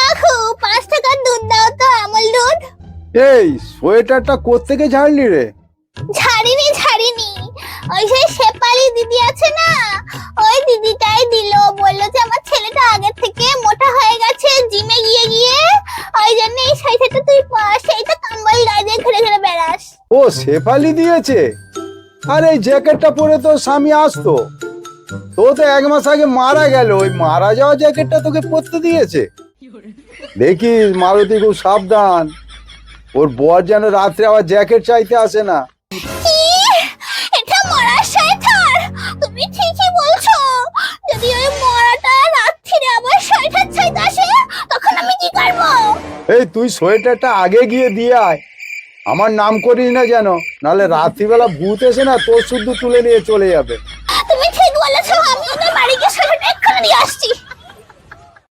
আখু 5 টাকার দুধ দাও তো, আমল দুধ। এই সোয়েটারটা কোত্থেকে ঝাড়লি রে? ঝাড়িনি, ওই সেই শেপালি দিদি আছে না, ওই দিদিটাই দিল। বললো যে আমার ছেলেটা আগের থেকে মোটা হয়ে গেছে জিমে গিয়ে গিয়ে, ওই জন্য এই শাড়িটা তুই পর, সেইটা কম্বল গায়ে দিয়ে ঘুরে ঘুরে বেড়াস। ও শেফালি দিয়েছে? আর এই জ্যাকেটটা পরে তো স্বামী আসতো, তো তো 1 মাস আগে মারা গেল, ওই মারা যাওয়া জ্যাকেটটা তোকে পরতে দিয়েছে। দেখিস মারুতি খুব সাবধান, ওর বর যেন রাত্রে আবার জ্যাকেট চাইতে আসে না। কি? এটা মরার শয়তান, তুমি ঠিকই বলছো। যদি ওই মরাটা রাত্রিরে আবার শয়তান চাইতে আসে, তখন আমি কি করব? এই তুই সোয়েটারটা আগে গিয়ে দিয়ে আয়, আমার নাম করিস না যেন, নাহলে রাত্রিবেলা ভূত এসে না তোর শুদ্ধ তুলে নিয়ে চলে যাবে।